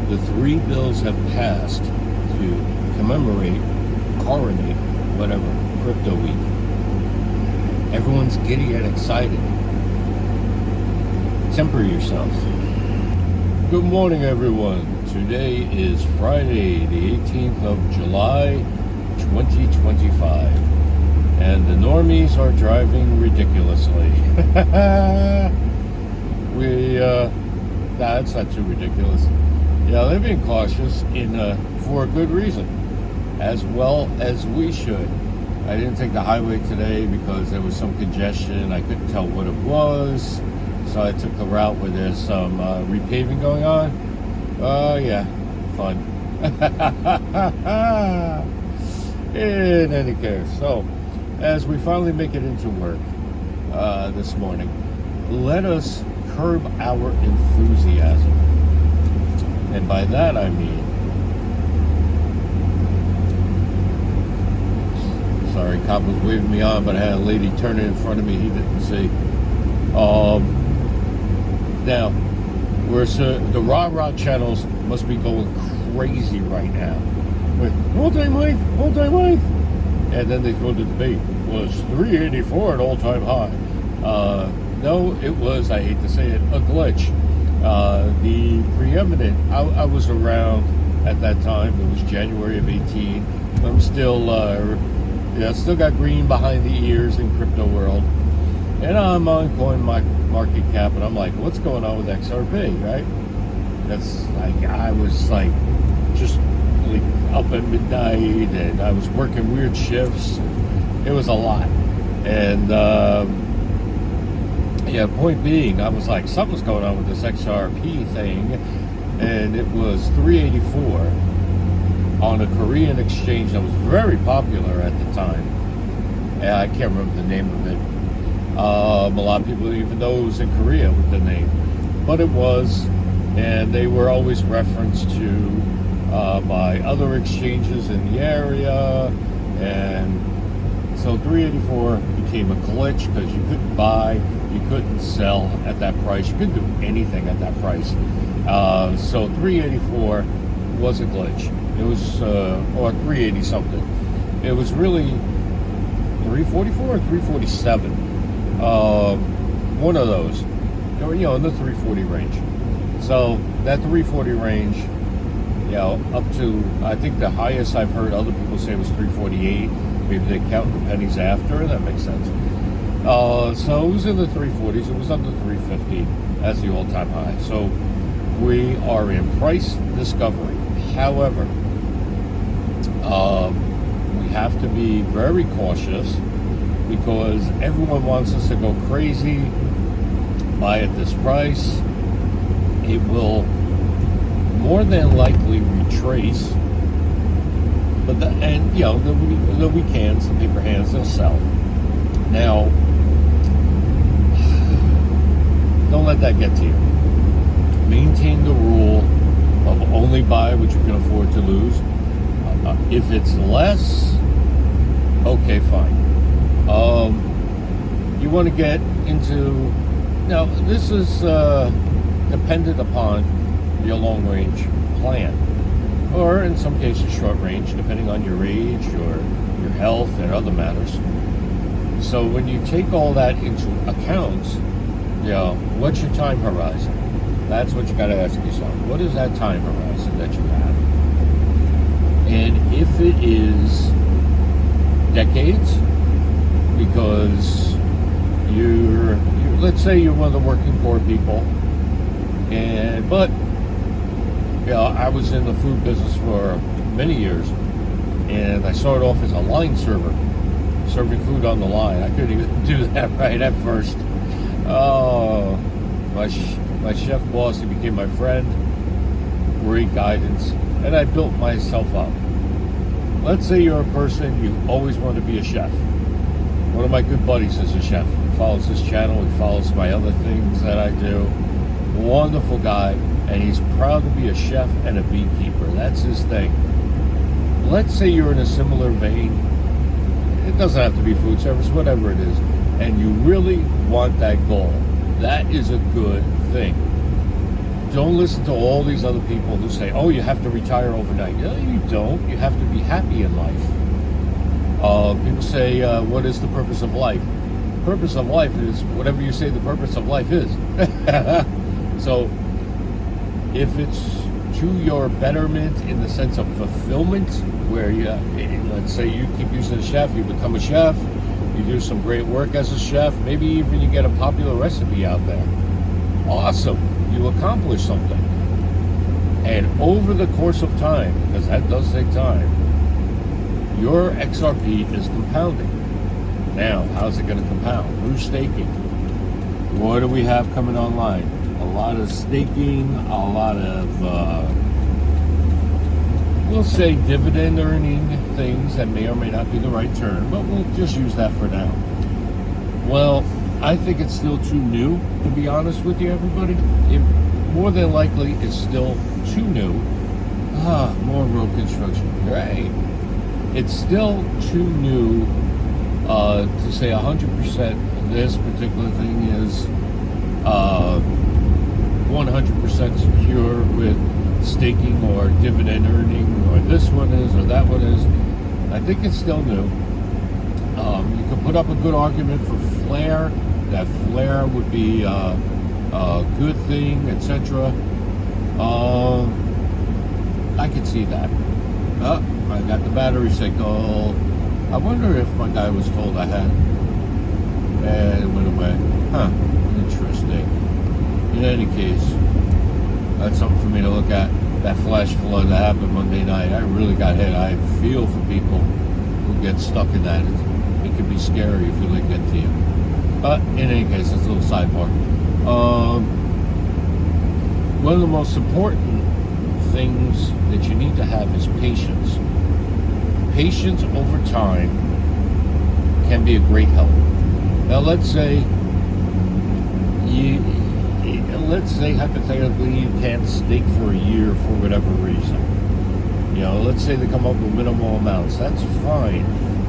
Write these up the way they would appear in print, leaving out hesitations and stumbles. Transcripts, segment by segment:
the 3 bills have passed to commemorate, coronate, whatever, Crypto Week. Everyone's giddy and excited. Temper yourself. Good morning, everyone. Today is Friday, the 18th of July, 2025. And the normies are driving ridiculously. It's not too ridiculous. Yeah, they're being cautious for a good reason, as well as we should. I didn't take the highway today because there was some congestion. I couldn't tell what it was, so I took the route where there's some repaving going on. Yeah, fun. In any case, so as we finally make it into work this morning, let us curb our enthusiasm. And by that I mean, sorry, cop was waving me on, but I had a lady turning in front of me he didn't see. Now, the rah-rah channels must be going crazy right now. With all-time high. And then they throw the debate. Was 384 an all-time high? No, it was, I hate to say it, a glitch. The preeminent, I was around at that time. It was January of 18. I'm still, still got green behind the ears in crypto world. And I'm on CoinMarketCap, and I'm like, what's going on with XRP, right? That's like, I was like, just like up at midnight, and I was working weird shifts. It was a lot. And, point being, I was like, something's going on with this XRP thing, and it was 384 on a Korean exchange that was very popular at the time. Yeah, I can't remember the name of it. A lot of people didn't even know it was in Korea with the name, but it was, and they were always referenced to by other exchanges in the area, and so 384 became a glitch because you couldn't buy, you couldn't sell at that price, you couldn't do anything at that price. So 384 was a glitch. It was, or 380 something. It was really 344 or 347. One of those, in the 340 range. So that 340 range, up to, I think the highest I've heard other people say was 348. Maybe they count the pennies after. That makes sense. So it was in the 340s. It was under 350 as the all-time high. So we are in price discovery. However, we have to be very cautious because everyone wants us to go crazy, buy at this price. It will more than likely retrace, but the weak hands, the paper hands, they'll sell. Now, don't let that get to you. Maintain the rule of only buy what you can afford to lose. If it's less, okay, fine. You want to get into, now this is dependent upon your long range plan, or in some cases short range, depending on your age or your health and other matters. So when you take all that into account, what's your time horizon? That's what you got to ask yourself. What is that time horizon that you have? And if it is decades, because let's say you're one of the working poor people, but I was in the food business for many years, and I started off as a line server, serving food on the line. I couldn't even do that right at first. Oh, my chef boss, he became my friend, great guidance, and I built myself up. Let's say you're a person, you always want to be a chef. One of my good buddies is a chef. He follows this channel, he follows my other things that I do. Wonderful guy, and he's proud to be a chef and a beekeeper. That's his thing. Let's say you're in a similar vein. It doesn't have to be food service, whatever it is, and you really want that goal. That is a good thing. Don't listen to all these other people who say, oh, you have to retire overnight. No, you don't. You have to be happy in life. People say, what is the purpose of life? The purpose of life is whatever you say the purpose of life is. So if it's to your betterment in the sense of fulfillment, where you, let's say you keep using a chef, you become a chef, you do some great work as a chef, maybe even you get a popular recipe out there. Awesome. You accomplish something. And over the course of time, because that does take time, your XRP is compounding. Now, how's it going to compound? Through staking. What do we have coming online? A lot of staking, a lot of, we'll say dividend earning things that may or may not be the right term, but we'll just use that for now. Well, I think it's still too new, to be honest with you, everybody. It more than likely is still too new. More road construction. Great. It's still too new to say 100% this particular thing is 100% secure with staking or dividend earning, or this one is or that one is. I think it's still new. You can put up a good argument for flare, that flare would be a good thing, etc. I could see that. I got the battery signal. I wonder if my guy was told I had. And it went away. Interesting. In any case, that's something for me to look at. That flash flood that happened Monday night, I really got hit. I feel for people who get stuck in that. It can be scary if you let it get to you. But in any case, that's a little sidebar. One of the most important things that you need to have is patience. Patience over time can be a great help. Now, let's say hypothetically you can't stake for a year for whatever reason. Let's say they come up with minimal amounts. That's fine,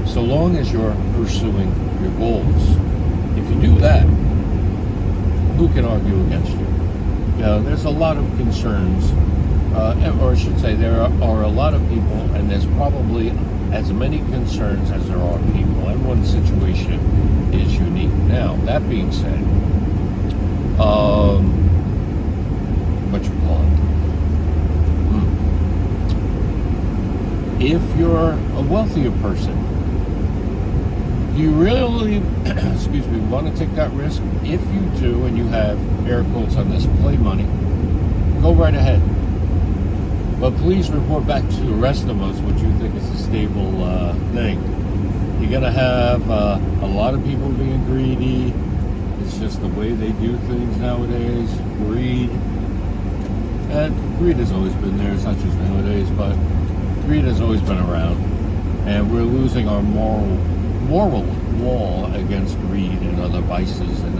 so long as you're pursuing your goals. If you do that, who can argue against you? There's a lot of concerns, or I should say there are a lot of people, and there's probably as many concerns as there are people. Everyone's situation is unique. Now, that being said, if you're a wealthier person, do you really, want to take that risk? If you do, and you have air quotes on this, play money, go right ahead. But please report back to the rest of us what you think is a stable thing. You're going to have a lot of people being greedy. It's just the way they do things nowadays. Greed. And greed has always been there. It's not just nowadays, but greed has always been around. And we're losing our moral wall against greed and other vices, and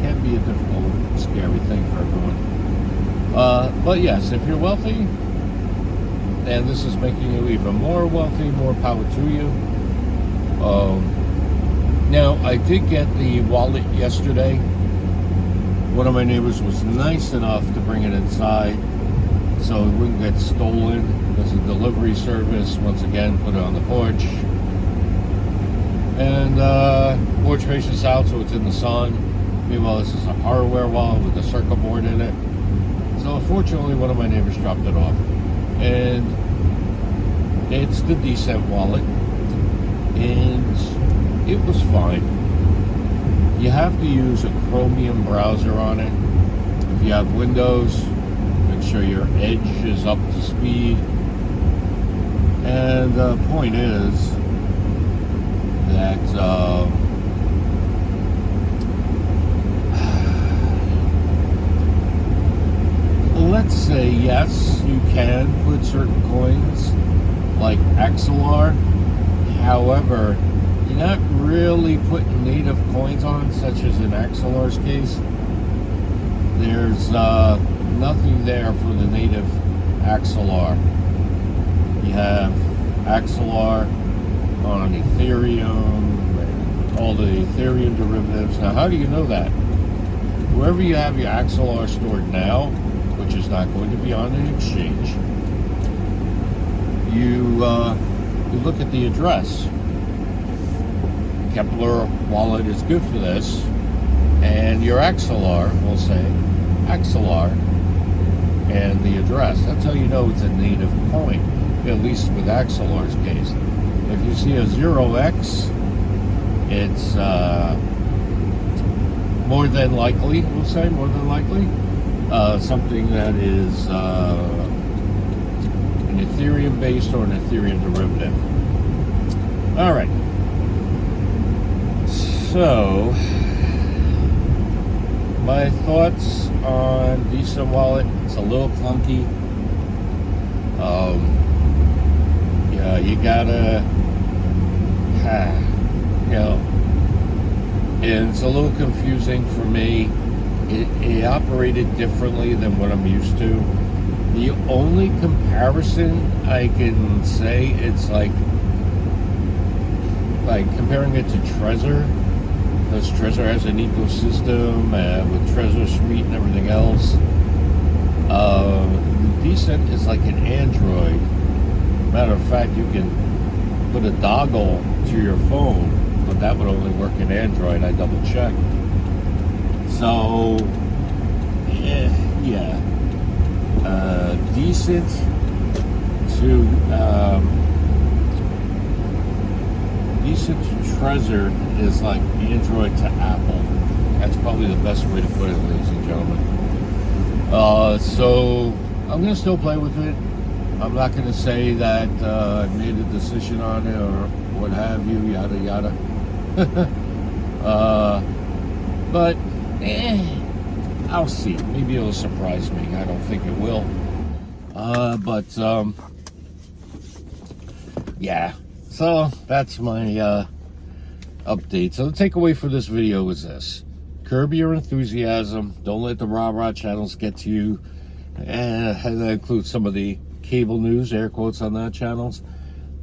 can be a difficult, scary thing for everyone. But yes, if you're wealthy, and this is making you even more wealthy, more power to you. Now, I did get the wallet yesterday. One of my neighbors was nice enough to bring it inside so it wouldn't get stolen. There's a delivery service, once again, put it on the porch. And porch faces out, so it's in the sun. Meanwhile, this is a hardware wallet with a circuit board in it. So unfortunately, one of my neighbors dropped it off. And it's the Dcent Wallet. And it was fine. You have to use a Chromium browser on it. If you have Windows, make sure your Edge is up to speed. And the point is that let's say yes, you can put certain coins like Axelar. However, you're not really putting native coins on, such as in Axelar's case. There's nothing there for the native Axelar. You have Axelar on Ethereum, and all the Ethereum derivatives. Now, how do you know that? Wherever you have your Axelar stored now, which is not going to be on an exchange, you look at the address. Kepler Wallet is good for this, and your XLR will say XLR and the address. That's how you know it's a native coin, at least with XLR's case. If you see a 0x, it's more than likely, we'll say, more than likely, something that is an Ethereum based or an Ethereum derivative. All right. So, my thoughts on Dcent Wallet. It's a little clunky. Yeah, you gotta, and it's a little confusing for me. It operated differently than what I'm used to. The only comparison I can say, it's like comparing it to Trezor, because Trezor has an ecosystem with Trezor Suite and everything else. Dcent is like an Android. Matter of fact, you can put a dongle to your phone, but that would only work in Android. I double checked. So, yeah. Dcent to Trezor is like Android to Apple. That's probably the best way to put it, ladies and gentlemen. So I'm gonna still play with it. I'm not gonna say that I made a decision on it or what have you, yada yada. But I'll see. Maybe it'll surprise me. I don't think it will. Yeah. So that's my update. So the takeaway for this video is this: curb your enthusiasm. Don't let the rah-rah channels get to you. And that includes some of the cable news, air quotes on that channels.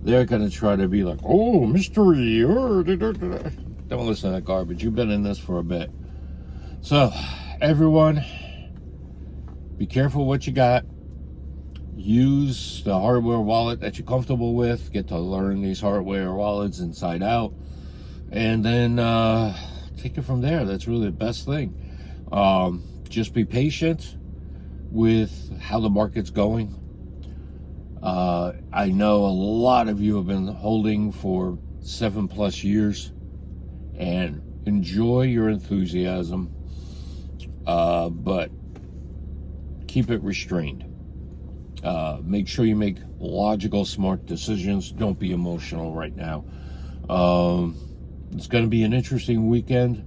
They're going to try to be like, oh, mystery. Don't listen to that garbage. You've been in this for a bit. So, everyone, be careful what you got. Use the hardware wallet that you're comfortable with. Get to learn these hardware wallets inside out. And then take it from there. That's really the best thing. Just be patient with how the market's going. I know a lot of you have been holding for 7+ years, and enjoy your enthusiasm, but keep it restrained. Make sure you make logical, smart decisions. Don't be emotional right now. It's going to be an interesting weekend.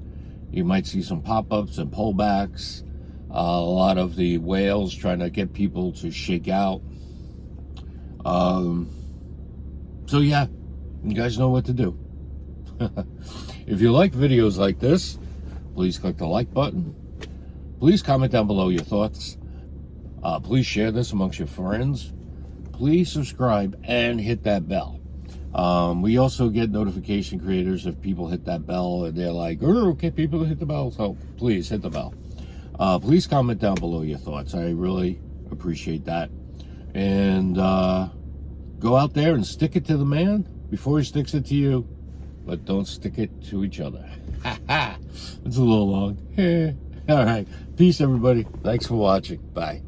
You might see some pop-ups and pullbacks. A lot of the whales trying to get people to shake out. So yeah, you guys know what to do. If you like videos like this, please click the like button. Please comment down below your thoughts. Please share this amongst your friends. Please subscribe and hit that bell. We also get notification creators if people hit that bell and they're like, oh, okay, people hit the bell. So please hit the bell. Please comment down below your thoughts. I really appreciate that. And go out there and stick it to the man before he sticks it to you. But don't stick it to each other. It's a little long. All right. Peace, everybody. Thanks for watching. Bye.